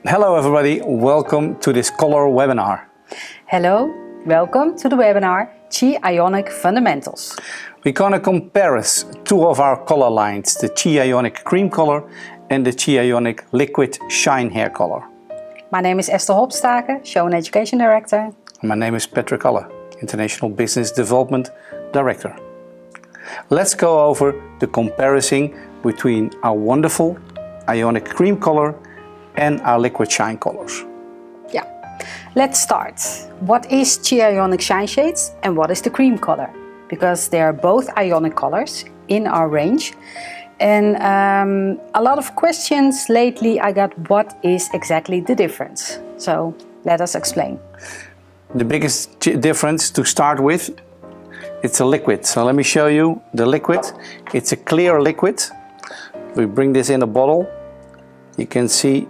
Hello everybody, welcome to this color webinar. Hello, welcome to the webinar CHI Ionic Fundamentals. We're gonna compare two of our color lines, the CHI Ionic Cream Color and the CHI Ionic Liquid Shine Hair Color. My name is Esther Hopstake, Show and Education Director. And my name is Patrick Aller, International Business Development Director. Let's go over the comparison between our wonderful Ionic Cream Color and our Liquid Shine Colors. Yeah, let's start. What is CHI Ionic Shine Shades and what is the Cream Color? Because they are both Ionic colors in our range. And a lot of questions lately I got, what is exactly the difference? So let us explain. The biggest difference to start with, it's a liquid. So let me show you the liquid. It's a clear liquid. We bring this in a bottle. You can see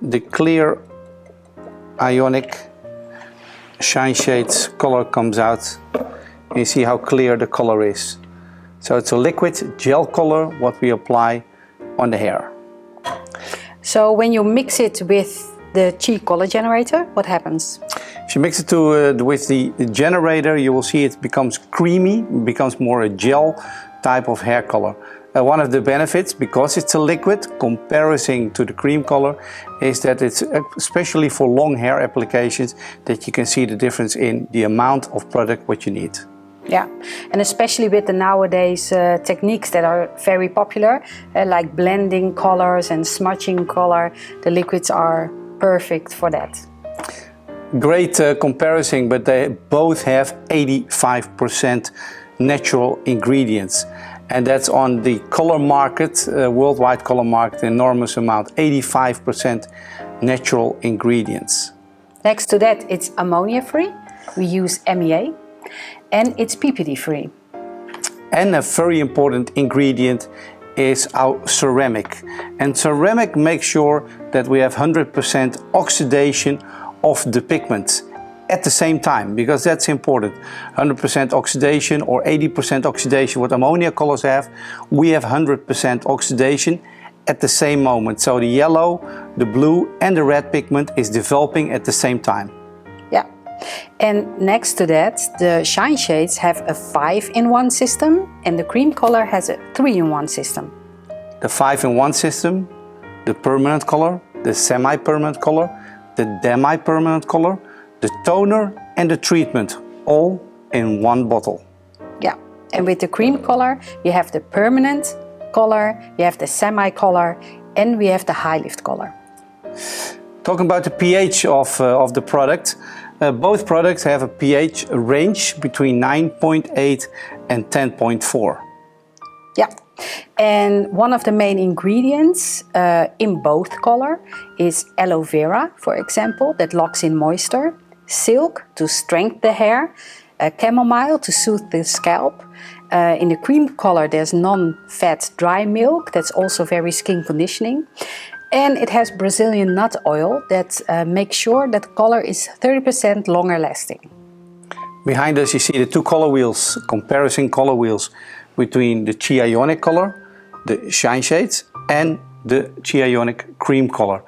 the clear Ionic Shine Shades color comes out. You see how clear the color is. So it's a liquid gel color what we apply on the hair. So when you mix it with the CHI color generator, what happens? If you mix it with the generator, you will see it becomes creamy, becomes more a gel type of hair color. One of the benefits, because it's a liquid, comparison to the cream color, is that it's especially for long hair applications that you can see the difference in the amount of product what you need. Yeah, and especially with the nowadays techniques that are very popular, like blending colors and smudging color, the liquids are perfect for that. Great comparison, but they both have 85% natural ingredients. And that's on the color market, worldwide color market, enormous amount, 85% natural ingredients. Next to that, it's ammonia free. We use MEA. And it's PPD free. And a very important ingredient is our ceramic. And ceramic makes sure that we have 100% oxidation of the pigments at the same time, because that's important. 100% oxidation or 80% oxidation, what ammonia colors have, we have 100% oxidation at the same moment. So the yellow, the blue and the red pigment is developing at the same time. Yeah. And next to that, the Shine Shades have a 5-in-1 system and the Cream Color has a 3-in-1 system. The 5-in-1 system, the permanent color, the semi-permanent color, the demi-permanent color, the toner and the treatment, all in one bottle. Yeah, and with the Cream Color, you have the permanent color, you have the semi-color, and we have the high lift color. Talking about the pH of the product, both products have a pH range between 9.8 and 10.4. Yeah, and one of the main ingredients in both color is aloe vera, for example, that locks in moisture, silk to strengthen the hair, chamomile to soothe the scalp. In the Cream Color there's non-fat dry milk, that's also very skin conditioning. And it has Brazilian nut oil that makes sure that the color is 30% longer lasting. Behind us you see the two color wheels, comparison color wheels between the CHI Ionic Color, the Shine Shades, and the CHI Ionic Cream Color.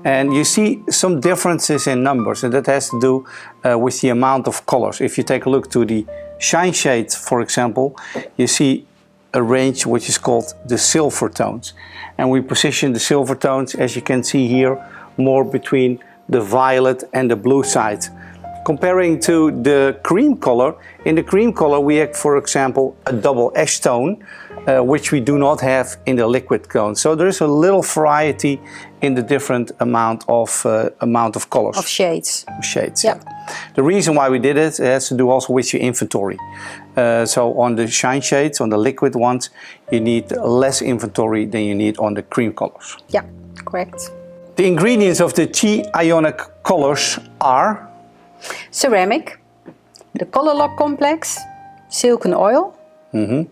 And you see some differences in numbers, and that has to do with the amount of colors. If you take a look to the Shine Shades, for example, you see a range which is called the silver tones. And we position the silver tones, as you can see here, more between the violet and the blue side. Comparing to the Cream Color, in the Cream Color we have, for example, a double ash tone, which we do not have in the liquid tone. So there is a little variety in the different amount of colors. Of shades. Shades, yeah. The reason why we did it has to do also with your inventory. So on the Shine Shades, on the liquid ones, you need less inventory than you need on the Cream Colors. Yeah, correct. The ingredients of the CHI Ionic Colors are ceramic, the color lock complex, silk and oil, the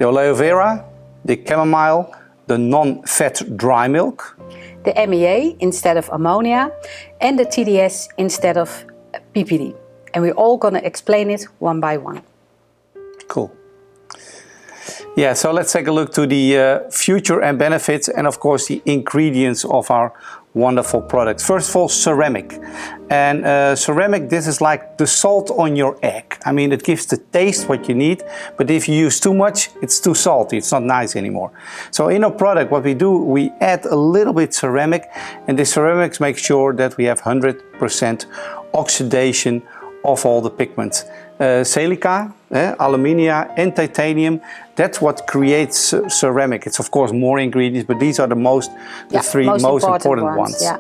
aloe vera, the chamomile, the non-fat dry milk, the MEA instead of ammonia, and the TDS instead of PPD. And we're all going to explain it one by one. Cool. Yeah, so let's take a look to the future and benefits and of course the ingredients of our wonderful products. First of all, ceramic. And ceramic, this is like the salt on your egg. I mean, it gives the taste what you need, but if you use too much, it's too salty, it's not nice anymore. So in our product, what we do, we add a little bit ceramic, and the ceramics make sure that we have 100% oxidation of all the pigments. Silica, alumina and titanium, that's what creates ceramic. It's of course more ingredients, but these are the three most important ones. Yeah.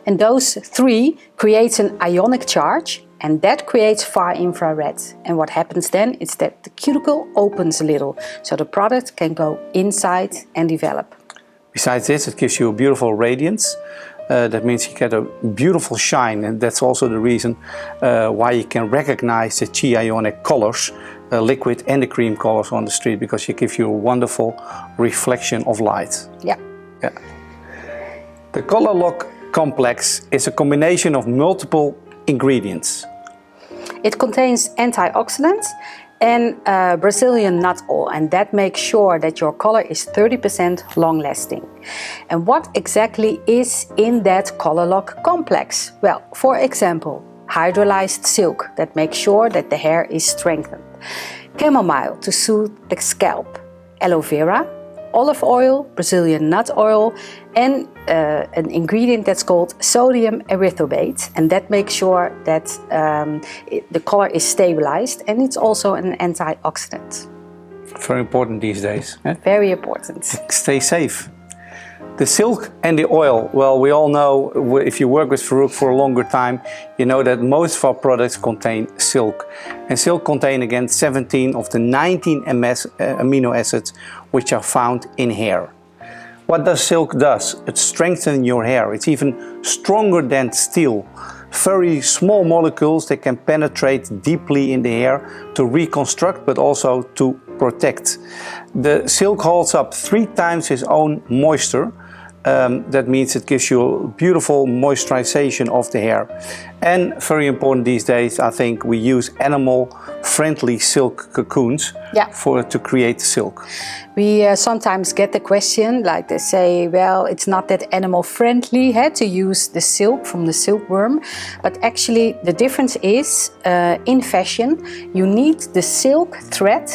And those three creates an ionic charge, and that creates far infrared. And what happens then is that the cuticle opens a little, so the product can go inside and develop. Besides this, it gives you a beautiful radiance. That means you get a beautiful shine, and that's also the reason why you can recognize the CHI Ionic colors, liquid and the cream colors on the street, because it gives you a wonderful reflection of light. Yeah. Yeah. The Color Lock complex is a combination of multiple ingredients. It contains antioxidants and Brazilian nut oil, and that makes sure that your color is 30% long lasting. And what exactly is in that Color Lock complex? Well, for example, hydrolyzed silk that makes sure that the hair is strengthened, chamomile to soothe the scalp, aloe vera, olive oil, Brazilian nut oil, and an ingredient that's called sodium erythorbate, and that makes sure that the color is stabilized, and it's also an antioxidant. Very important these days. Eh? Very important. Stay safe. The silk and the oil, well, we all know, if you work with Farouk for a longer time, you know that most of our products contain silk. And silk contains again 17 of the 19 amino acids which are found in hair. What does silk do? It strengthens your hair. It's even stronger than steel. Very small molecules that can penetrate deeply in the hair to reconstruct, but also to protect. The silk holds up 3 times its own moisture. That means it gives you a beautiful moisturization of the hair. And very important these days, I think we use animal-friendly silk cocoons to create silk. We sometimes get the question, like they say, well, it's not that animal-friendly to use the silk from the silkworm, but actually the difference is, in fashion, you need the silk thread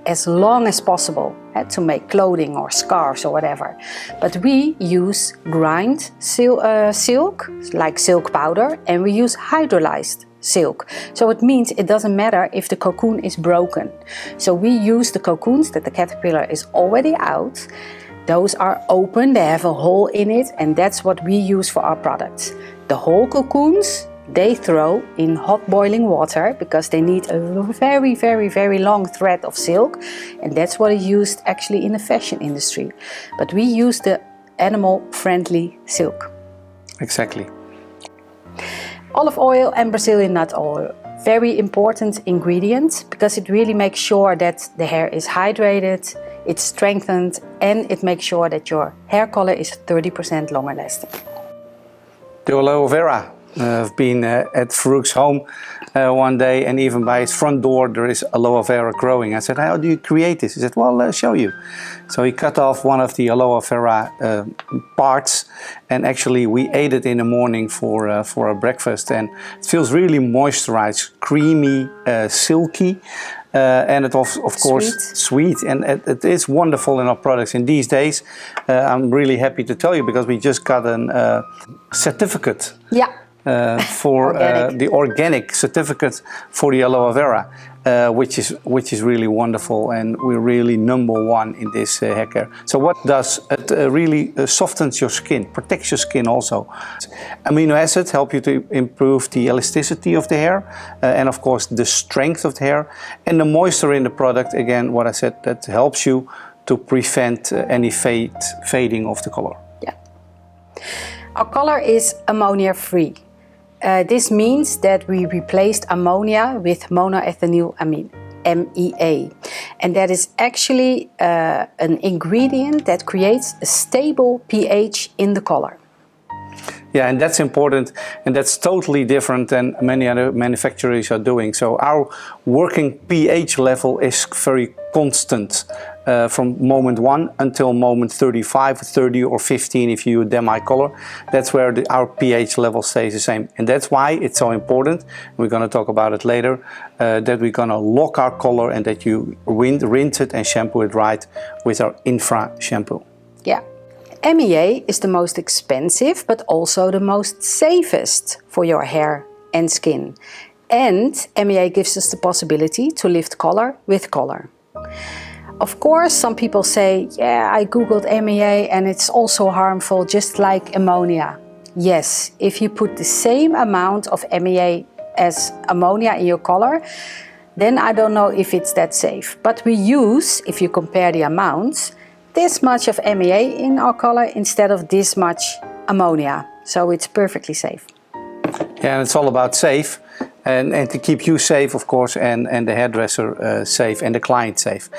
as long as possible to make clothing or scarves or whatever. But we use grind silk, like silk powder, and we use hydrolyzed silk. So it means it doesn't matter if the cocoon is broken. So we use the cocoons that the caterpillar is already out. Those are open, they have a hole in it, and that's what we use for our products. The whole cocoons, they throw in hot boiling water because they need a very, very, very long thread of silk, and that's what is used actually in the fashion industry. But we use the animal-friendly silk. Exactly. Olive oil and Brazilian nut oil, very important ingredients because it really makes sure that the hair is hydrated, it's strengthened, and it makes sure that your hair color is 30% longer lasting. The aloe vera. I've been at Farouk's home one day, and even by his front door there is aloe vera growing. I said, how do you create this? He said, well, I'll show you. So he cut off one of the aloe vera parts, and actually we ate it in the morning for our breakfast, and it feels really moisturized, creamy, silky. And it of course sweet, and it is wonderful in our products. In these days, I'm really happy to tell you because we just got a certificate. Yeah. For the organic certificate for the aloe vera, which is really wonderful, and we're really #1 in this hair care. So what does it? Really softens your skin, protects your skin also. Amino acids help you to improve the elasticity of the hair, and of course the strength of the hair, and the moisture in the product. Again, what I said, that helps you to prevent any fading of the color. Yeah. Our color is ammonia free. This means that we replaced ammonia with monoethynylamine, MEA. And that is actually an ingredient that creates a stable pH in the color. Yeah, and that's important, and that's totally different than many other manufacturers are doing. So our working pH level is very constant. from moment 1 until moment 35, 30 or 15 if you use demi-color. That's where our pH level stays the same. And that's why it's so important, we're going to talk about it later, that we're going to lock our color and that you rinse it and shampoo it right with our infra shampoo. Yeah. MEA is the most expensive but also the most safest for your hair and skin. And MEA gives us the possibility to lift color with color. Of course, some people say, yeah, I googled MEA and it's also harmful, just like ammonia. Yes, if you put the same amount of MEA as ammonia in your color, then I don't know if it's that safe. But we use, if you compare the amounts, this much of MEA in our color instead of this much ammonia. So it's perfectly safe. Yeah, and it's all about safe. And to keep you safe, of course, and the hairdresser safe and the client safe.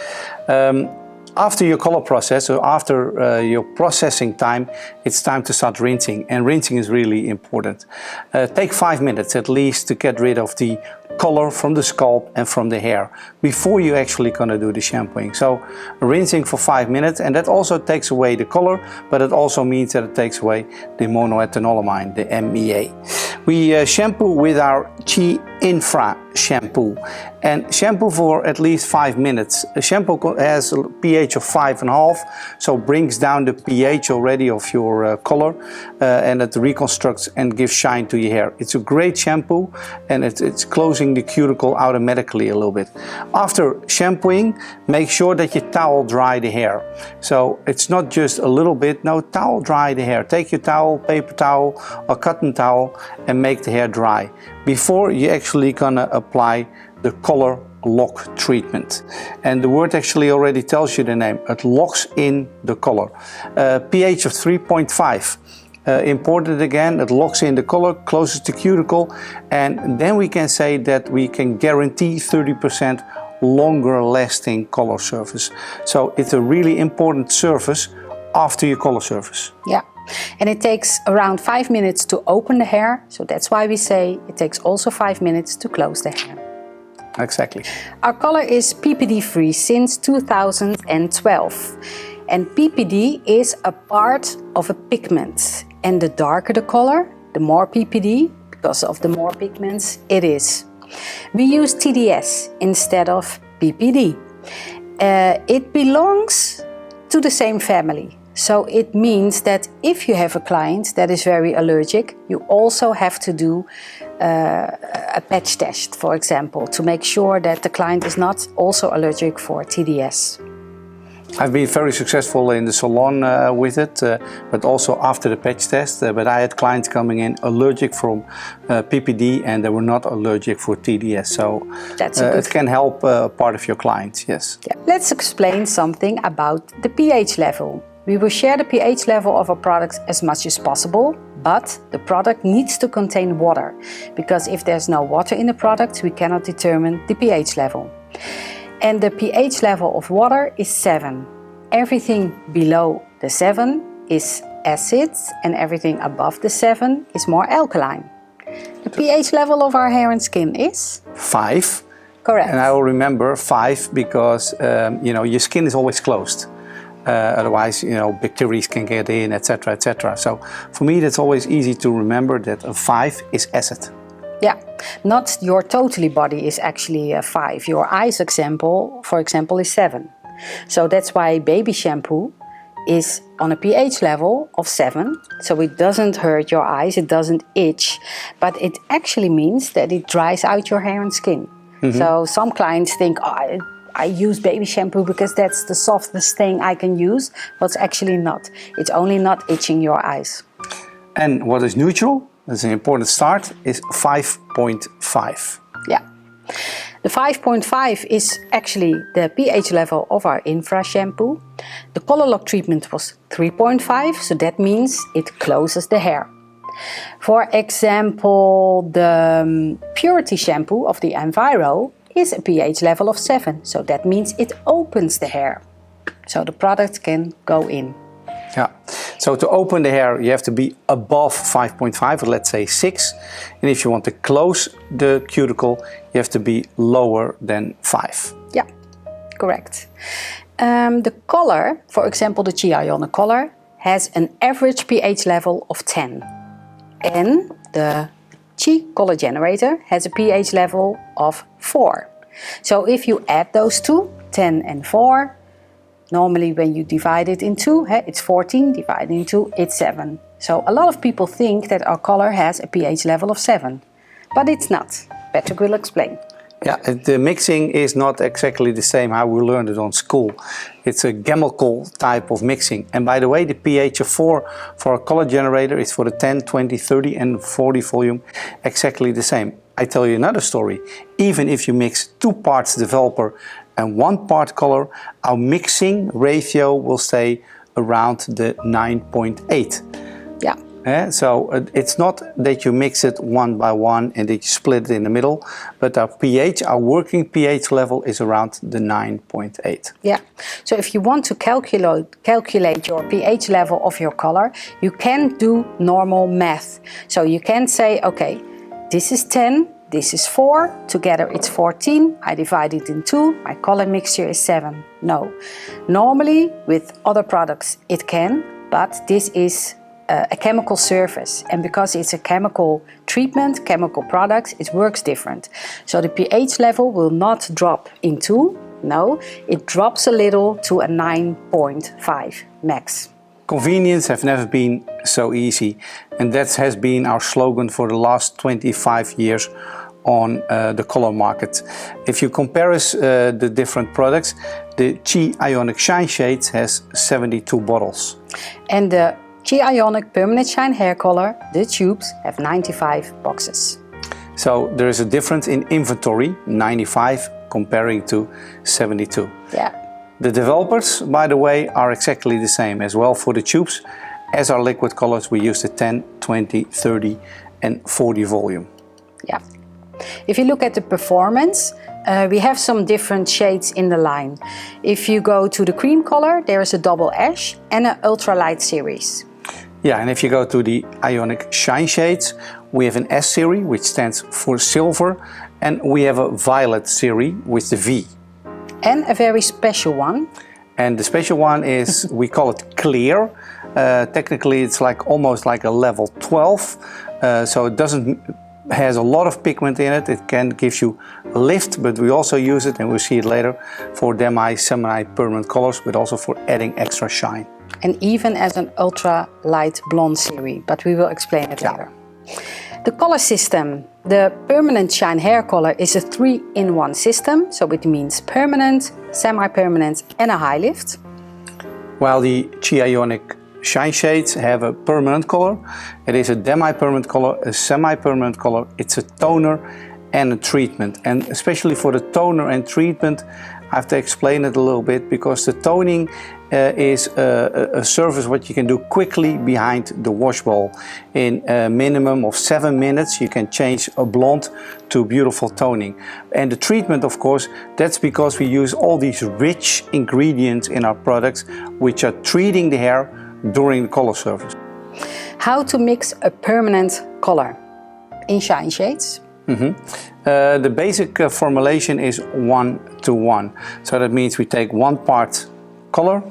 After your color process, or after your processing time, it's time to start rinsing. And rinsing is really important. Take 5 minutes at least to get rid of the color from the scalp and from the hair before you actually gonna do the shampooing. So rinsing for 5 minutes, and that also takes away the color, but it also means that it takes away the monoethanolamine, the MEA. We shampoo with our CHI Infra shampoo, and shampoo for at least 5 minutes. A shampoo has a pH of 5.5, so brings down the pH already of your color, and it reconstructs and gives shine to your hair. It's a great shampoo, and it's closing the cuticle automatically a little bit. After shampooing, make sure that you towel dry the hair. So it's not just a little bit, no, towel dry the hair. Take your towel, paper towel or cotton towel, and make the hair dry before you actually gonna apply the color lock treatment. And the word actually already tells you the name. It locks in the color. pH of 3.5. Important again, it locks in the color closest to cuticle, and then we can say that we can guarantee 30% longer lasting color surface. So it's a really important surface after your color surface. Yeah. And it takes around 5 minutes to open the hair, so that's why we say it takes also 5 minutes to close the hair. Exactly. Our color is PPD free since 2012, and PPD is a part of a pigment, and the darker the color, the more PPD, because of the more pigments it is. We use TDS instead of PPD. It belongs to the same family. So it means that if you have a client that is very allergic, you also have to do a patch test, for example, to make sure that the client is not also allergic for TDS. I've been very successful in the salon with it, but also after the patch test. But I had clients coming in allergic from PPD and they were not allergic for TDS. So it can help part of your clients, yes. Yeah. Let's explain something about the pH level. We will share the pH level of our products as much as possible, but the product needs to contain water, because if there's no water in the product, we cannot determine the pH level. And the pH level of water is 7. Everything below the 7 is acid, and everything above the 7 is more alkaline. The pH level of our hair and skin is? 5. Correct. And I will remember 5 because you know, your skin is always closed. Otherwise, you know, bacteria can get in, etc., etc. So for me, that's always easy to remember that a 5 is acid. Yeah, not your totally body is actually a 5. Your eyes example, for example, is 7. So that's why baby shampoo is on a pH level of 7. So it doesn't hurt your eyes, it doesn't itch, but it actually means that it dries out your hair and skin. Mm-hmm. So some clients think, oh, I use baby shampoo because that's the softest thing I can use, but it's actually not. It's only not itching your eyes. And what is neutral, that's an important start, is 5.5. Yeah. The 5.5 is actually the pH level of our infra shampoo. The color lock treatment was 3.5, so that means it closes the hair. For example, the purity shampoo of the Enviro is a pH level of 7, so that means it opens the hair, so the product can go in. Yeah, so to open the hair you have to be above 5.5, or let's say 6, and if you want to close the cuticle you have to be lower than 5. Yeah, correct. The color, for example the CHI Ionic Color, has an average pH level of 10. And the CHI Color Generator has a pH level of 4. So if you add those two, 10 and 4, normally when you divide it in two, it's 14, divided in two, it's 7. So a lot of people think that our color has a pH level of 7, but it's not. Patrick will explain. Yeah, the mixing is not exactly the same how we learned it on school. It's a chemical type of mixing. And by the way, the pH of 4 for a color generator is for the 10, 20, 30 and 40 volume exactly the same. I tell you another story. Even if you mix 2 parts developer and 1 part color, our mixing ratio will stay around the 9.8. Yeah. So it's not that you mix it one by one and that you split it in the middle, but our pH, our working pH level is around the 9.8. Yeah, so if you want to calculate your pH level of your color, you can do normal math. So you can say, okay, this is 10, this is 4, together it's 14, I divide it in 2, my color mixture is 7. No, normally with other products it can, but this is a chemical surface, and because it's a chemical treatment, chemical products, it works different. So the pH level will not drop in 2, no, it drops a little to a 9.5 max. Convenience have never been so easy, and that has been our slogan for the last 25 years on the color market. If you compare the different products, the CHI Ionic Shine Shades has 72 bottles. And the CHI Ionic Permanent Shine Hair Color, the tubes, have 95 boxes. So there is a difference in inventory, 95 comparing to 72. Yeah. The developers, by the way, are exactly the same as well for the tubes. As our liquid colors, we use the 10, 20, 30 and 40 volume. Yeah. If you look at the performance, we have some different shades in the line. If you go to the cream color, there is a double ash and an ultralight series. Yeah, and if you go to the Ionic Shine Shades, we have an S series, which stands for silver, and we have a violet series with the V. And a very special one. And the special one is, we call it clear. Technically, it's like almost like a level 12, so it has a lot of pigment in it. It can give you a lift, but we also use it, and we'll see it later, for demi, semi-permanent colors, but also for adding extra shine. And even as an ultra light blonde series, but we will explain it later. The color system, the Permanent Shine Hair Color is a 3-in-1 system, so it means permanent, semi-permanent and a high lift. While the CHI Ionic Shine Shades have a permanent color, it is a demi-permanent color, a semi-permanent color, it's a toner and a treatment. And especially for the toner and treatment, I have to explain it a little bit, because the toning is a surface what you can do quickly behind the wash bowl. In a minimum of 7 minutes you can change a blonde to beautiful toning. And the treatment, of course, that's because we use all these rich ingredients in our products which are treating the hair during the color surface. How to mix a permanent color in shine shades? The basic formulation is 1:1. So that means we take 1 part color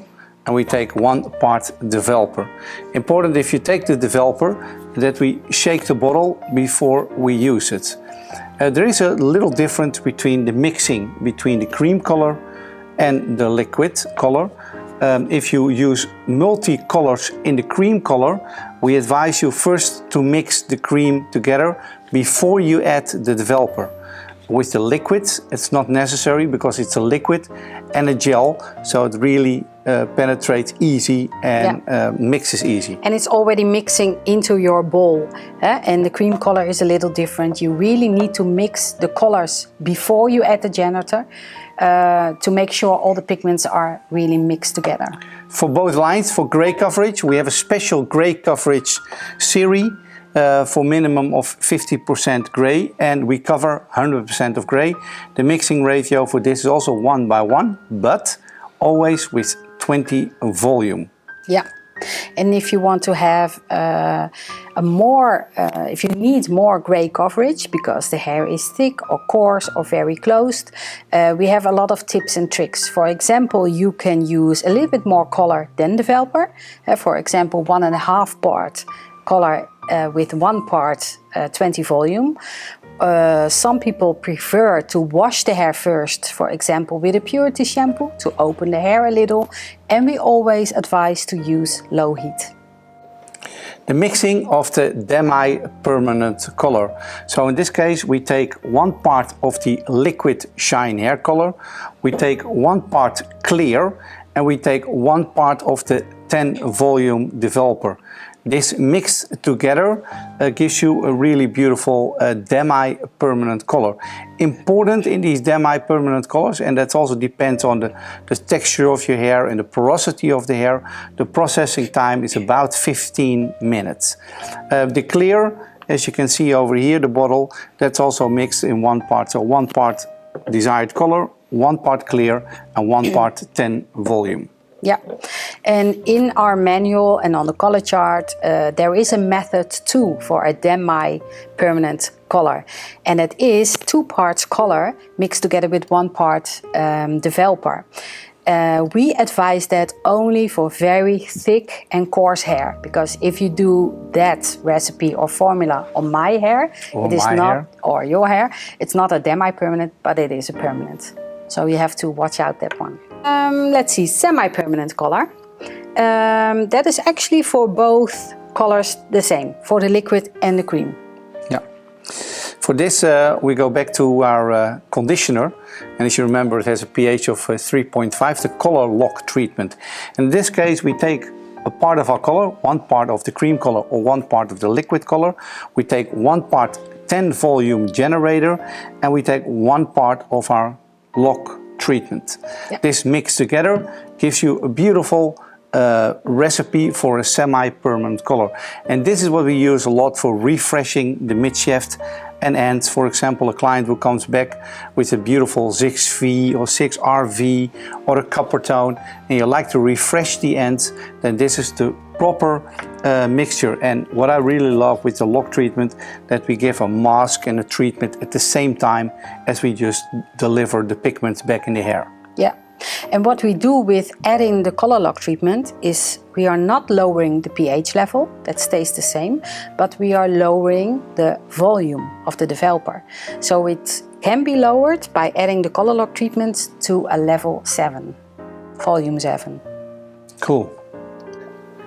and we take 1 part developer. Important, if you take the developer, that we shake the bottle before we use it. There is a little difference between the mixing between the cream color and the liquid color. If you use multi-colors in the cream color, we advise you first to mix the cream together before you add the developer. With the liquids, it's not necessary because it's a liquid and a gel, so it really penetrates easy and mixes easy. And it's already mixing into your bowl. And the cream color is a little different. You really need to mix the colors before you add the generator to make sure all the pigments are really mixed together. For both lines, for gray coverage, we have a special gray coverage series. For minimum of 50% gray, and we cover 100% of gray. The mixing ratio for this is also 1:1, but always with 20 volume. Yeah. And if you want to have if you need more gray coverage because the hair is thick or coarse or very closed, we have a lot of tips and tricks. For example, you can use a little bit more color than developer. For example, 1.5 part color with 1 part 20 volume. Some people prefer to wash the hair first, for example with a purity shampoo to open the hair a little, and we always advise to use low heat. The mixing of the demi-permanent color. So in this case we take 1 part of the liquid shine hair color, we take 1 part clear, and we take 1 part of the 10 volume developer. This mixed together gives you a really beautiful demi-permanent color. Important in these demi-permanent colors, and that also depends on the texture of your hair and the porosity of the hair, the processing time is about 15 minutes. The clear, as you can see over here, the bottle, that's also mixed in 1 part. So 1 part desired color, 1 part clear, and 1 part 10 volume. Yeah, and in our manual and on the color chart, there is a method too for a demi-permanent color. And it is 2 parts color mixed together with 1 part developer. We advise that only for very thick and coarse hair, because if you do that recipe or formula on my hair, or it is my not, hair. or your hair, it's not a demi-permanent, but it is a permanent. So you have to watch out that one. Let's see, semi-permanent color. That is actually for both colors the same, for the liquid and the cream. Yeah. For this we go back to our conditioner, and as you remember it has a pH of 3.5, the color lock treatment. In this case we take a part of our color, 1 part of the cream color or 1 part of the liquid color. We take 1 part 10 volume generator, and we take 1 part of our lock treatment. Yeah. This mixed together gives you a beautiful recipe for a semi-permanent color. And this is what we use a lot for refreshing the mid-shaft and ends. For example, a client who comes back with a beautiful 6V or 6RV or a copper tone, and you like to refresh the ends, then this is the proper mixture. And what I really love with the lock treatment, that we give a mask and a treatment at the same time as we just deliver the pigments back in the hair. Yeah, and what we do with adding the color lock treatment is we are not lowering the pH level, that stays the same, but we are lowering the volume of the developer. So it can be lowered by adding the color lock treatment to a level 7, volume 7. Cool.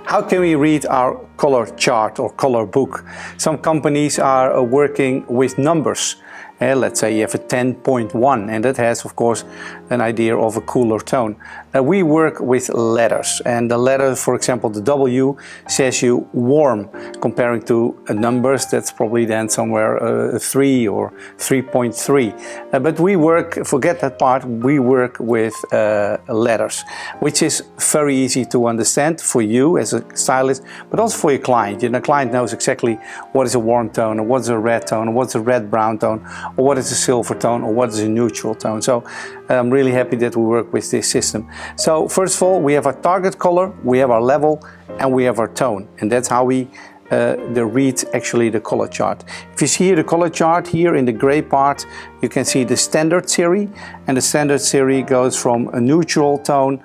How can we read our color chart or color book? Some companies are working with numbers. Let's say you have a 10.1, and that has of course an idea of a cooler tone. We work with letters, and the letter, for example the W, says you warm, comparing to numbers that's probably then somewhere 3 or 3.3. But we work, forget that part, we work with letters, which is very easy to understand for you as a stylist, but also for your client. The client knows exactly what is a warm tone, or what is a red tone, or what's a red-brown tone, or what is a silver tone, or what is a neutral tone. So I'm really happy that we work with this system. So first of all, we have our target color, we have our level, and we have our tone. And that's how we read actually the color chart. If you see here the color chart here in the gray part, you can see the standard series, and the standard series goes from a neutral tone.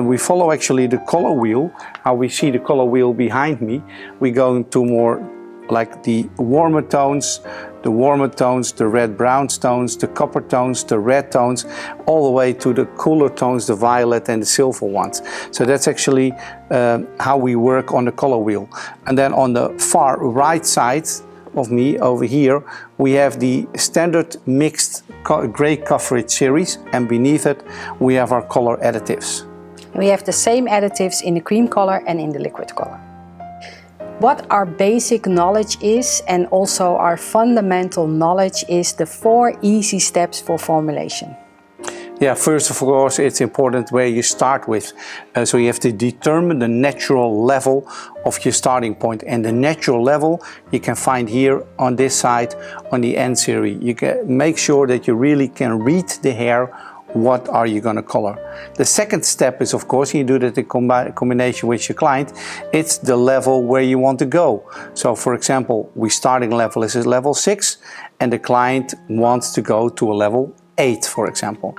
We follow actually the color wheel, how we see the color wheel behind me. We go into more like the warmer tones, the red-brown tones, the copper tones, the red tones, all the way to the cooler tones, the violet and the silver ones. So that's actually how we work on the color wheel. And then on the far right side of me over here, we have the standard mixed gray coverage series, and beneath it we have our color additives. We have the same additives in the cream color and in the liquid color. What our basic knowledge is, and also our fundamental knowledge, is the 4 easy steps for formulation. Yeah, first of course it's important where you start with. So you have to determine the natural level of your starting point, and the natural level you can find here on this side on the end series. You can make sure that you really can read the hair what are you going to color. The second step is, of course, you do that in combination with your client, it's the level where you want to go. So for example, we starting level is level 6 and the client wants to go to a level 8, for example.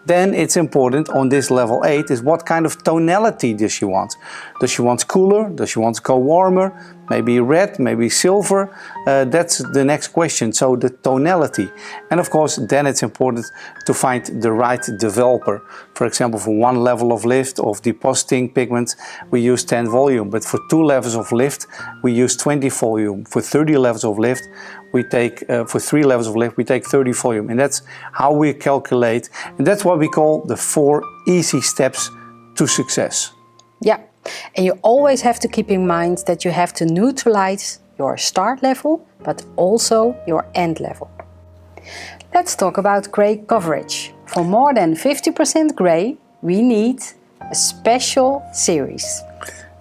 Then it's important on this level 8 is what kind of tonality does she want. Does she want cooler? Does she want to go warmer? Maybe red, maybe silver? That's the next question, so the tonality. And of course then it's important to find the right developer. For example, for one level of lift of depositing pigment we use 10 volume, but for 2 levels of lift we use 20 volume. For 30 levels of lift we take, for 3 levels of lift we take 30 volume, and that's how we calculate, and that's what we call the 4 easy steps to success. Yeah, and you always have to keep in mind that you have to neutralize your start level, but also your end level. Let's talk about gray coverage. For more than 50% gray, we need a special series.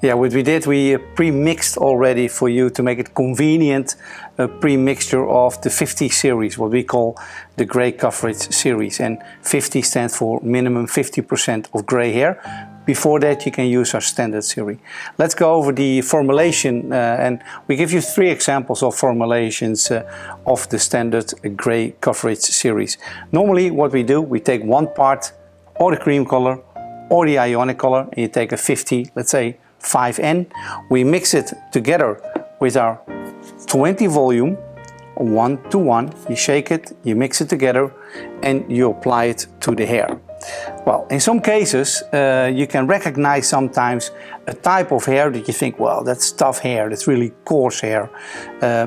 Yeah, what we did, we pre-mixed already for you to make it convenient, a pre-mixture of the 50 series, what we call the gray coverage series. And 50 stands for minimum 50% of gray hair. Before that you can use our standard series. Let's go over the formulation and we give you 3 examples of formulations of the standard gray coverage series. Normally what we do, we take 1 part or the cream color or the ionic color, and you take a 50, let's say 5N. We mix it together with our 20 volume, 1 to 1. You shake it, you mix it together, and you apply it to the hair. Well, in some cases you can recognize sometimes a type of hair that you think, well, that's tough hair, that's really coarse hair.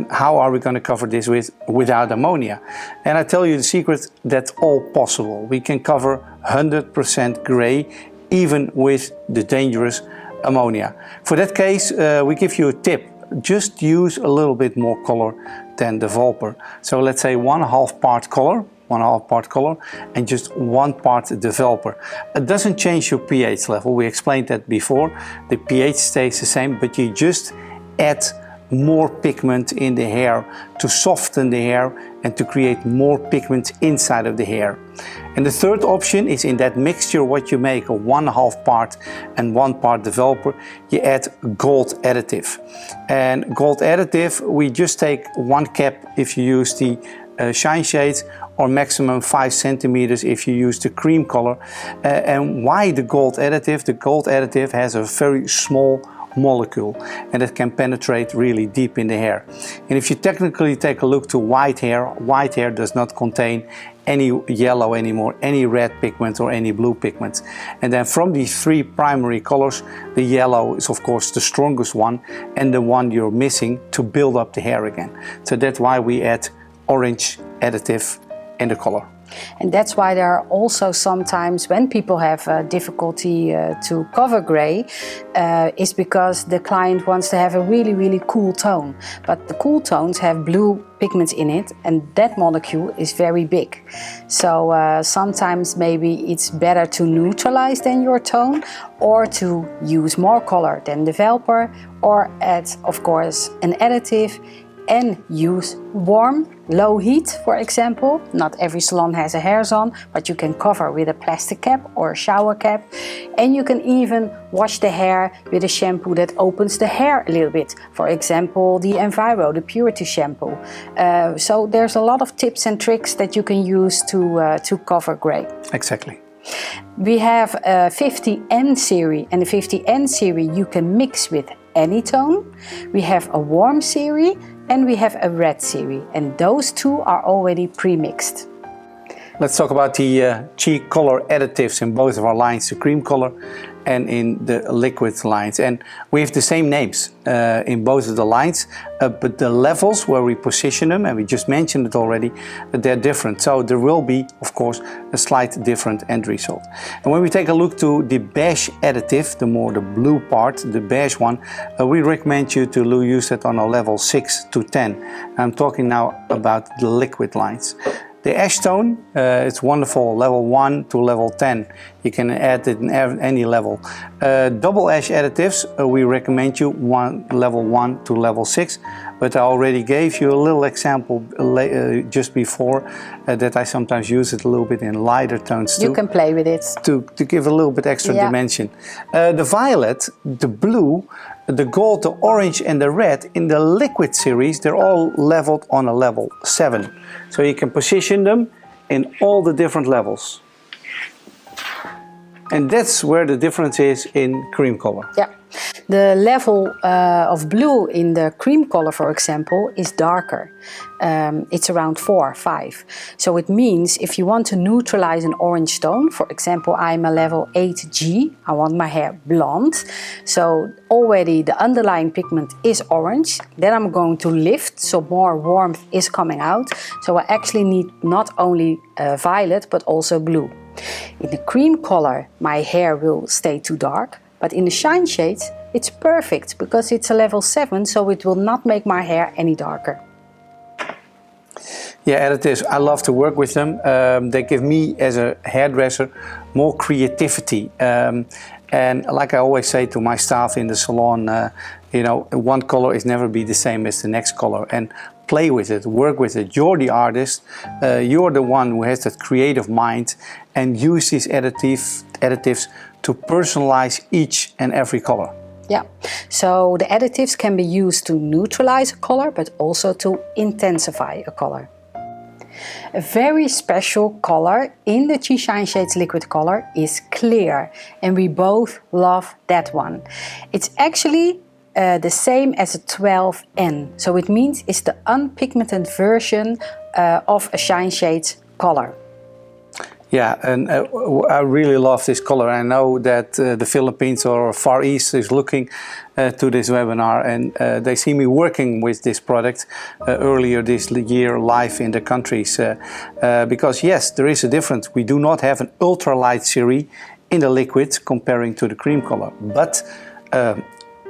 How are we going to cover this without ammonia? And I tell you the secret, that's all possible. We can cover 100% gray even with the dangerous ammonia. For that case, we give you a tip. Just use a little bit more color than developer. So let's say 1/2 part color, 1/2 part color, and just 1 part developer. It doesn't change your pH level. We explained that before. The pH stays the same, but you just add more pigment in the hair to soften the hair and to create more pigment inside of the hair. And the third option is in that mixture what you make of 1/2 part and 1 part developer, you add gold additive. And gold additive, we just take 1 cap if you use the shine shades, or maximum 5 centimeters if you use the cream color. And why the gold additive? The gold additive has a very small molecule and it can penetrate really deep in the hair. And if you technically take a look to white hair does not contain any yellow anymore, any red pigment or any blue pigments. And then from these 3 primary colors, the yellow is of course the strongest one and the one you're missing to build up the hair again. So that's why we add orange additive in the color. And that's why there are also sometimes when people have difficulty to cover gray, is because the client wants to have a really cool tone. But the cool tones have blue pigments in it and that molecule is very big. So sometimes maybe it's better to neutralize than your tone, or to use more color than developer, or add of course an additive, and use warm, low heat, for example. Not every salon has a hair zone, but you can cover with a plastic cap or a shower cap. And you can even wash the hair with a shampoo that opens the hair a little bit. For example, the Enviro, the Purity shampoo. So there's a lot of tips and tricks that you can use to cover gray. Exactly. We have a 50N series, and the 50N series you can mix with any tone. We have a warm series and we have a red series, and those 2 are already pre-mixed. Let's talk about the CHI color additives in both of our lines, the cream color and in the liquid lines. And we have the same names in both of the lines, but the levels where we position them, and we just mentioned it already, they're different. So there will be, of course, a slight different end result. And when we take a look to the beige additive, the blue part, the beige one, we recommend you to use it on a level 6 to 10. I'm talking now about the liquid lines. The ash tone, it's wonderful, level 1 to level 10. You can add it in any level. Double ash additives, we recommend you level 1 to level 6. But I already gave you a little example just before that I sometimes use it a little bit in lighter tones too. You can play with it. To give a little bit extra dimension. The violet, the blue, the gold, the orange and the red in the liquid series, they're all leveled on a level 7. So you can position them in all the different levels. And that's where the difference is in cream color. Yeah. The level of blue in the cream color, for example, is darker. It's around 4 or 5. So it means if you want to neutralize an orange tone, for example, I'm a level 8G, I want my hair blonde. So already the underlying pigment is orange. Then I'm going to lift, so more warmth is coming out. So I actually need not only violet, but also blue. In the cream color, my hair will stay too dark. But in the shine shades, it's perfect because it's a level 7, so it will not make my hair any darker. Yeah, additives, I love to work with them. They give me, as a hairdresser, more creativity. And like I always say to my staff in the salon, you know, one color is never be the same as the next color. And play with it, work with it. You're the artist, you're the one who has that creative mind, and use these additives to personalize each and every color. Yeah, so the additives can be used to neutralize a color, but also to intensify a color. A very special color in the CHI Shine Shades liquid color is clear, and we both love that one. It's actually the same as a 12N, so it means it's the unpigmented version of a Shine Shades color. Yeah, and I really love this color. I know that the Philippines or Far East is looking to this webinar, and they see me working with this product earlier this year live in the countries. Because yes, there is a difference. We do not have an ultralight series in the liquid comparing to the cream color. But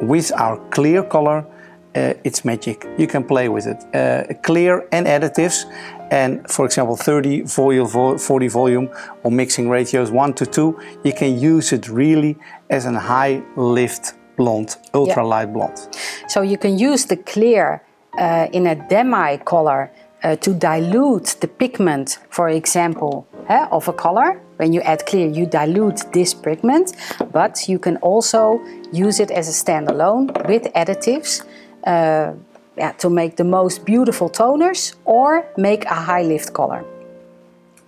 with our clear color, it's magic. You can play with it. Clear and additives. And for example, 30 volume, 40 volume, or mixing ratios 1 to 2, you can use it really as a high lift blonde, ultralight blonde. So you can use the clear in a demi color to dilute the pigment, for example, of a color. When you add clear, you dilute this pigment, but you can also use it as a standalone with additives. To make the most beautiful toners or make a high lift color.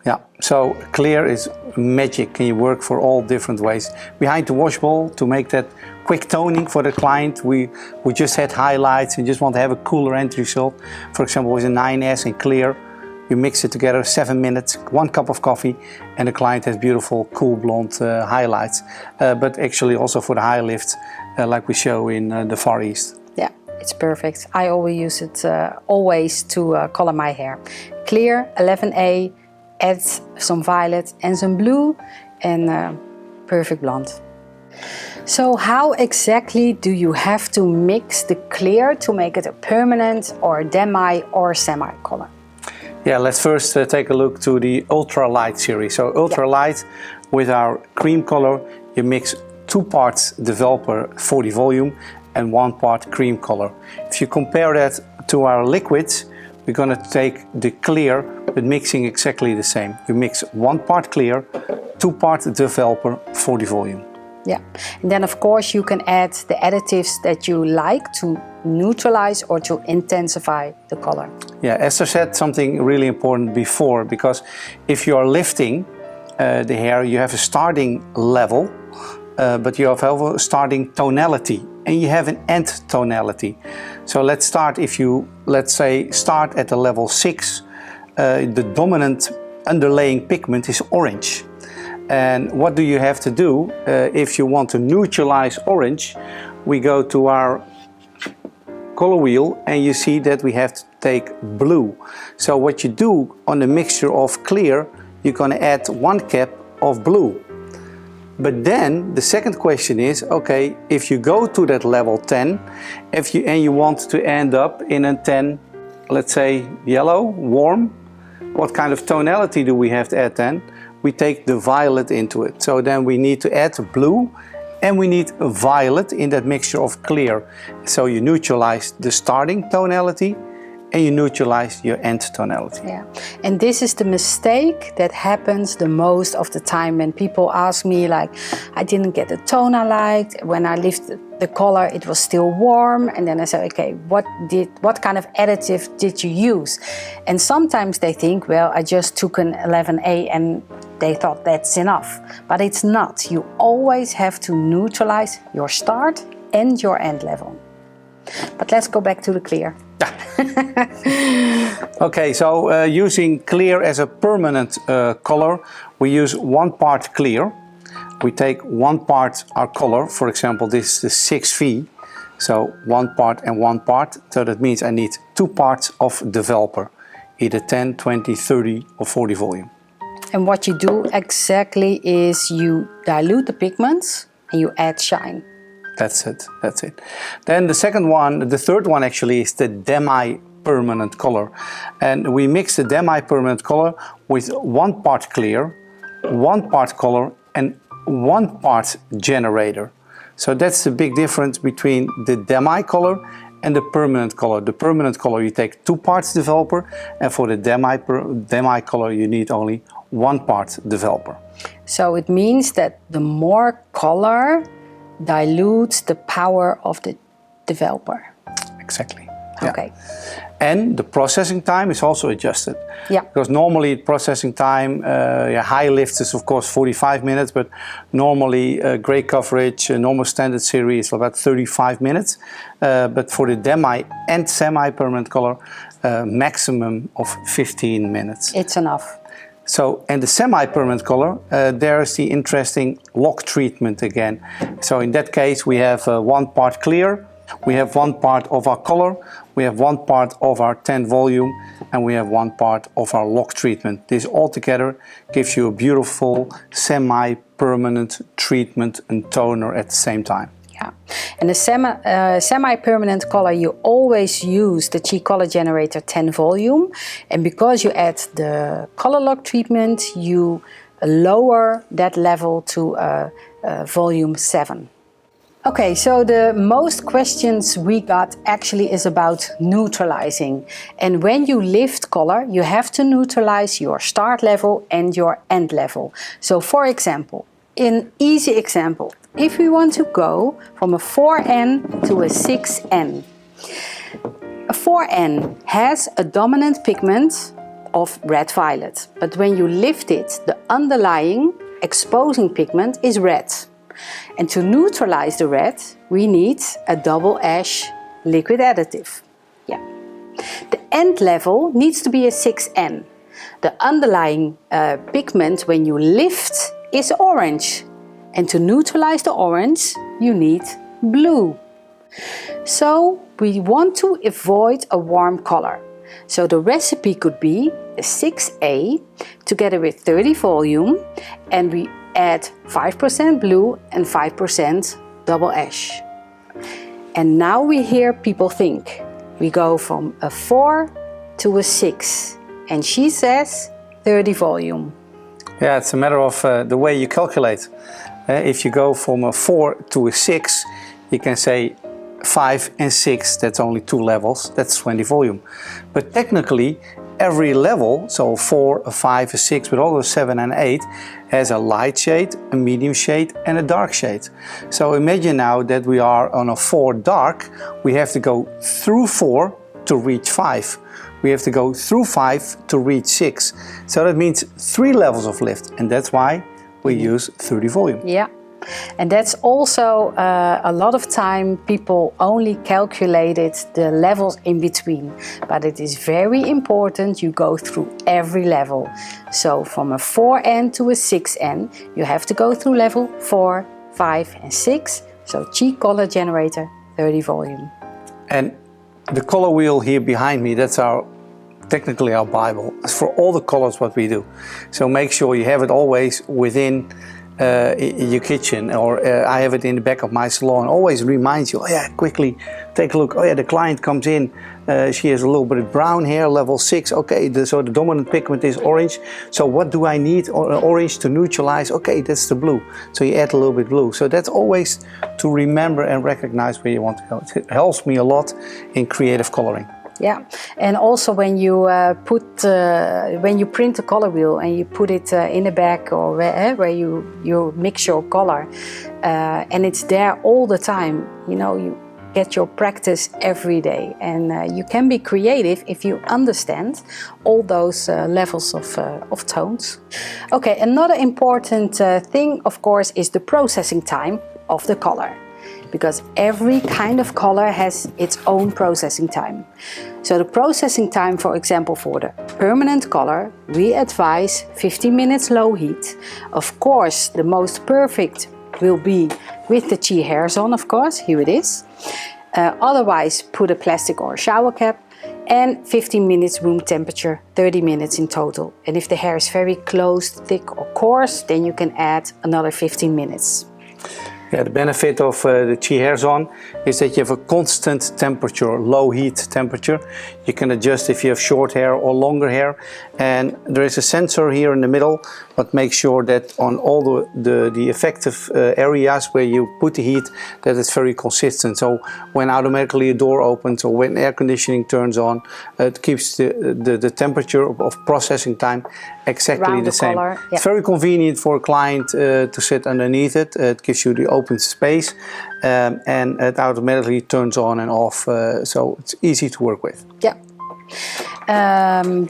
Yeah, so clear is magic. Can you work for all different ways. Behind the wash bowl, to make that quick toning for the client, we just had highlights and just want to have a cooler end result. For example, with a 9S and clear, you mix it together 7 minutes, 1 cup of coffee, and the client has beautiful, cool blonde highlights. But actually also for the high lift, like we show in the Far East. Yeah. It's perfect. I always use it to color my hair. Clear, 11A, add some violet and some blue, and perfect blonde. So how exactly do you have to mix the clear to make it a permanent or demi or semi color? Yeah, let's first take a look to the ultralight series. So ultralight with our cream color, you mix 2 parts developer 40 volume and 1 part cream color. If you compare that to our liquids, we're going to take the clear, but mixing exactly the same. You mix 1 part clear, 2 part developer, 40 volume. Yeah, and then of course you can add the additives that you like to neutralize or to intensify the color. Yeah, Esther said something really important before, because if you are lifting the hair, you have a starting level, but you have a starting tonality. And you have an end tonality. So let's start, if you, let's say, start at the level 6, the dominant underlying pigment is orange. And what do you have to do if you want to neutralize orange? We go to our color wheel and you see that we have to take blue. So what you do on the mixture of clear, you're going to add 1 cap of blue. But then the second question is, okay, if you go to that level 10, and you want to end up in a 10, let's say yellow, warm, what kind of tonality do we have to add then? We take the violet into it. So then we need to add blue and we need violet in that mixture of clear. So you neutralize the starting tonality and you neutralize your end tonality. Yeah, and this is the mistake that happens the most of the time when people ask me like, I didn't get the tone I liked, when I lifted the color it was still warm, and then I say, okay, what kind of additive did you use? And sometimes they think, well, I just took an 11A and they thought that's enough, but it's not. You always have to neutralize your start and your end level. But let's go back to the clear. Okay, so using clear as a permanent color, we use 1 part clear. We take 1 part our color, for example, this is the 6V, so 1 part and 1 part, so that means I need 2 parts of developer, either 10, 20, 30 or 40 volume. And what you do exactly is you dilute the pigments and you add shine. That's it, that's it. Then the third one actually is the demi-permanent color. And we mix the demi-permanent color with 1 part clear, 1 part color and 1 part generator. So that's the big difference between the demi color and the permanent color. The permanent color you take 2 parts developer, and for the demi color you need only 1 part developer. So it means that the more color dilutes the power of the developer. Exactly. Okay. Yeah. And the processing time is also adjusted. Yeah. Because normally processing time, high lifts is of course 45 minutes, but normally gray coverage, normal standard series is about 35 minutes. But for the demi and semi-permanent color, maximum of 15 minutes. It's enough. So, and the semi-permanent color, there is the interesting lock treatment again. So in that case we have 1 part clear, we have 1 part of our color, we have 1 part of our 10 volume, and we have 1 part of our lock treatment. This all together gives you a beautiful semi-permanent treatment and toner at the same time. Yeah, and the semi-permanent color, you always use the CHI Color Generator 10 volume, and because you add the color lock treatment, you lower that level to volume 7. Okay, so the most questions we got actually is about neutralizing. And when you lift color, you have to neutralize your start level and your end level. So for example, an easy example, if we want to go from a 4N to a 6N. A 4N has a dominant pigment of red-violet, but when you lift it, the underlying exposing pigment is red. And to neutralize the red, we need a double ash liquid additive. Yeah. The end level needs to be a 6N. The underlying pigment when you lift is orange. And to neutralize the orange, you need blue. So we want to avoid a warm color. So the recipe could be a 6A together with 30 volume, and we add 5% blue and 5% double ash. And now we hear people think, we go from a 4 to a 6, and she says 30 volume. Yeah, it's a matter of the way you calculate. If you go from a 4 to a 6, you can say 5 and 6, that's only 2 levels, that's 20 volume. But technically, every level, so 4, a 5, a 6, but also 7 and 8, has a light shade, a medium shade and a dark shade. So imagine now that we are on a 4 dark, we have to go through 4 to reach 5. We have to go through 5 to reach 6. So that means 3 levels of lift, and that's why we use 30 volume. Yeah, and that's also a lot of time people only calculated the levels in between, but it is very important you go through every level. So from a 4N to a 6N, you have to go through level 4, 5 and 6. So CHI Color Generator 30 volume. And the color wheel here behind me, that's technically our Bible. It's for all the colors what we do. So make sure you have it always within in your kitchen, or I have it in the back of my salon, always reminds you, oh yeah, quickly take a look, oh yeah, the client comes in, she has a little bit of brown hair, level 6, okay, so the dominant pigment is orange, so what do I need? Orange to neutralize, okay, that's the blue, so you add a little bit blue. So that's always to remember and recognize where you want to go. It helps me a lot in creative coloring. Yeah, and also when you when you print a color wheel and you put it in a bag or where you mix your color, and it's there all the time, you know, you get your practice every day, and you can be creative if you understand all those levels of tones. Okay, another important thing, of course, is the processing time of the color, because every kind of color has its own processing time. So the processing time, for example, for the permanent color, we advise 15 minutes low heat. Of course, the most perfect will be with the CHI hairs on, of course, here it is. Otherwise, put a plastic or a shower cap, and 15 minutes room temperature, 30 minutes in total. And if the hair is very close, thick or coarse, then you can add another 15 minutes. Yeah, the benefit of the CHI hairs on is that you have a constant temperature, low heat temperature. You can adjust if you have short hair or longer hair, and there is a sensor here in the middle that makes sure that on all the effective areas where you put the heat, that it's very consistent. So when automatically a door opens or when air conditioning turns on, it keeps the temperature of processing time exactly the same. Color, yeah. It's very convenient for a client to sit underneath it. It gives you the open space, and it automatically turns on and off, so it's easy to work with. Yeah.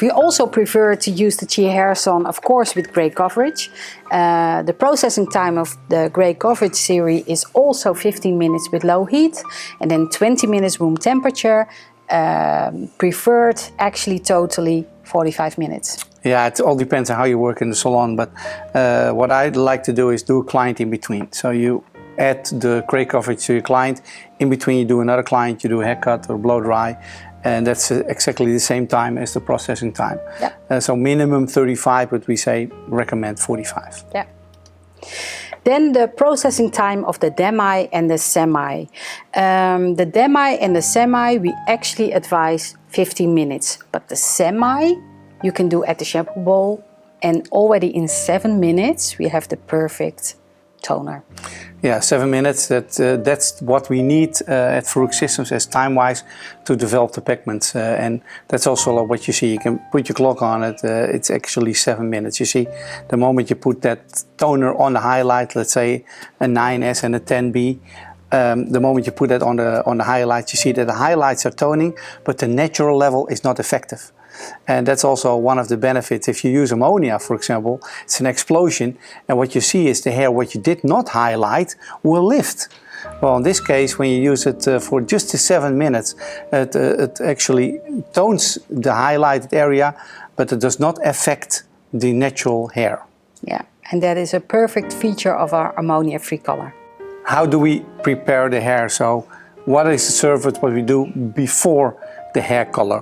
We also prefer to use the CHI hairs on, of course, with gray coverage. The processing time of the gray coverage series is also 15 minutes with low heat, and then 20 minutes room temperature. Preferred actually totally 45 minutes. Yeah, it all depends on how you work in the salon, but what I'd like to do is do a client in between. So you add the gray coverage to your client, in between you do another client, you do a haircut or blow dry, and that's exactly the same time as the processing time. Yeah. So minimum 35, but we say recommend 45. Yeah. Then the processing time of the demi and the semi. The demi and the semi, we actually advise 15 minutes, but the semi you can do at the shampoo bowl, and already in 7 minutes we have the perfect toner. Yeah, 7 minutes, that's what we need at Farouk Systems as time-wise to develop the pigments, and that's also what you see. You can put your clock on it, it's actually 7 minutes. You see, the moment you put that toner on the highlight, let's say a 9S and a 10B, the moment you put that on the highlights, you see that the highlights are toning, but the natural level is not effective. And that's also one of the benefits. If you use ammonia, for example, it's an explosion, and what you see is the hair, what you did not highlight, will lift. Well, in this case, when you use it for just the 7 minutes, it actually tones the highlighted area, but it does not affect the natural hair. Yeah, and that is a perfect feature of our ammonia-free color. How do we prepare the hair? So, what is the service, what we do before the hair color?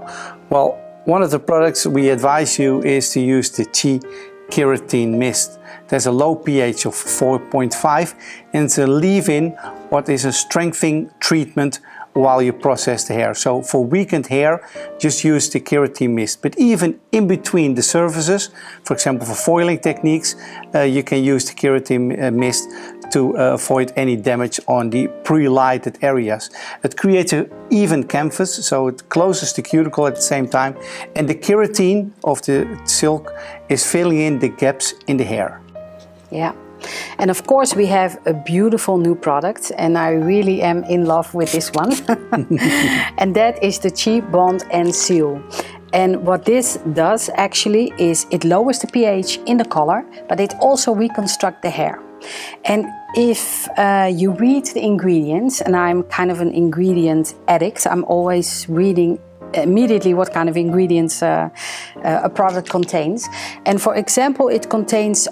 Well, one of the products we advise you is to use the CHI Keratin Mist. There's a low pH of 4.5, and it's a leave-in, what is a strengthening treatment while you process the hair. So for weakened hair, just use the keratin mist. But even in between the surfaces, for example for foiling techniques, you can use the keratin mist to avoid any damage on the pre-lighted areas. It creates an even canvas, so it closes the cuticle at the same time, and the keratin of the silk is filling in the gaps in the hair. Yeah. And of course we have a beautiful new product, and I really am in love with this one. And that is the CHI Bond and Seal. And what this does actually is it lowers the pH in the color, but it also reconstructs the hair. And if you read the ingredients, and I'm kind of an ingredient addict, I'm always reading immediately what kind of ingredients a product contains. And for example, it contains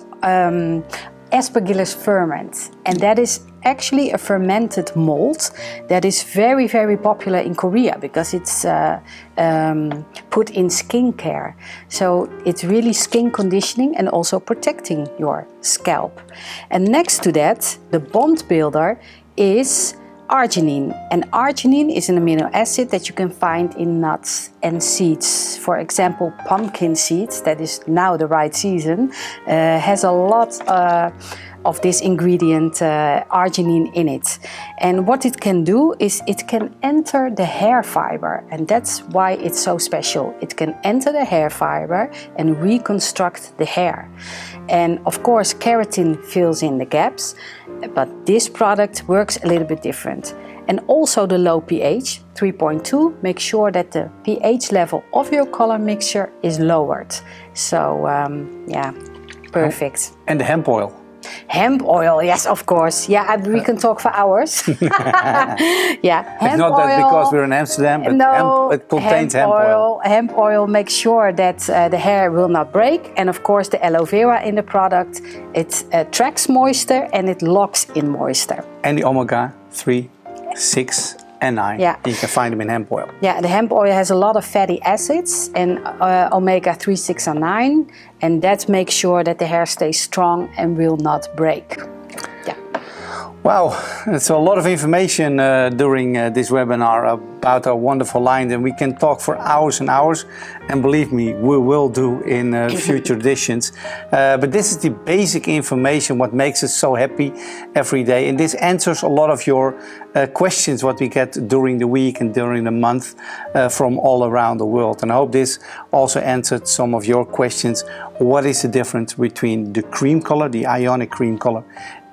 aspergillus ferment, and that is actually a fermented mold that is very, very popular in Korea because it's put in skincare. So it's really skin conditioning and also protecting your scalp. And next to that, the bond builder is arginine. And arginine is an amino acid that you can find in nuts and seeds. For example, pumpkin seeds, that is now the right season, has a lot of this ingredient, arginine, in it. And what it can do is it can enter the hair fiber, and that's why it's so special. It can enter the hair fiber and reconstruct the hair. And of course, keratin fills in the gaps, but this product works a little bit different. And also the low pH, 3.2, make sure that the pH level of your color mixture is lowered. So, yeah, perfect. And the hemp oil. Hemp oil, yes, of course. Yeah, we can talk for hours. Yeah, hemp it's not oil, that because we're in Amsterdam, but no, it contains hemp oil. Hemp oil makes sure that the hair will not break. And of course, the aloe vera in the product, it attracts moisture and it locks in moisture. And the omega 3, 6 and 9. Yeah. You can find them in hemp oil. Yeah, the hemp oil has a lot of fatty acids and omega 3, 6 and 9. And that makes sure that the hair stays strong and will not break. Yeah. Wow, it's a lot of information during this webinar about our wonderful line, and we can talk for hours and hours, and believe me, we will do in future editions. But this is the basic information, what makes us so happy every day, and this answers a lot of your questions what we get during the week and during the month from all around the world. And I hope this also answered some of your questions. What is the difference between the cream color, the Ionic cream color,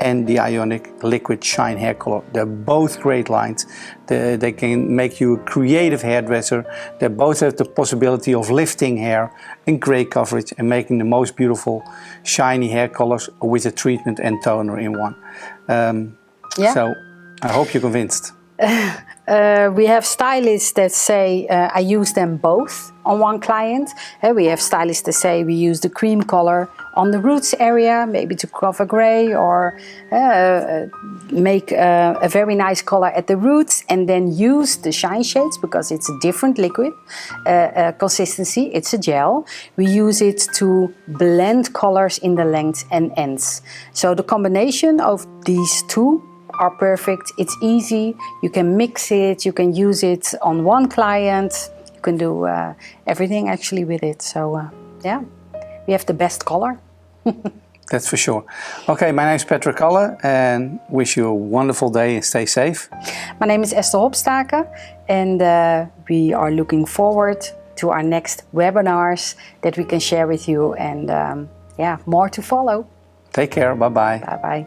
and the Ionic liquid shine hair color? They're both great lines. They can make you a creative hairdresser. They both have the possibility of lifting hair in gray coverage and making the most beautiful shiny hair colors with a treatment and toner in one. Yeah. So I hope you're convinced. We have stylists that say I use them both on one client. We have stylists that say we use the cream color on the roots area, maybe to cover gray or make a very nice color at the roots, and then use the shine shades because it's a different liquid consistency, it's a gel. We use it to blend colors in the length and ends. So the combination of these two are perfect. It's easy. You can mix it. You can use it on one client. You can do everything actually with it. So yeah, we have the best color. That's for sure. Okay, my name is Patrick Kalle and wish you a wonderful day and stay safe. My name is Esther Hopstaken and we are looking forward to our next webinars that we can share with you, and yeah, more to follow. Take care. Bye-bye. Bye-bye.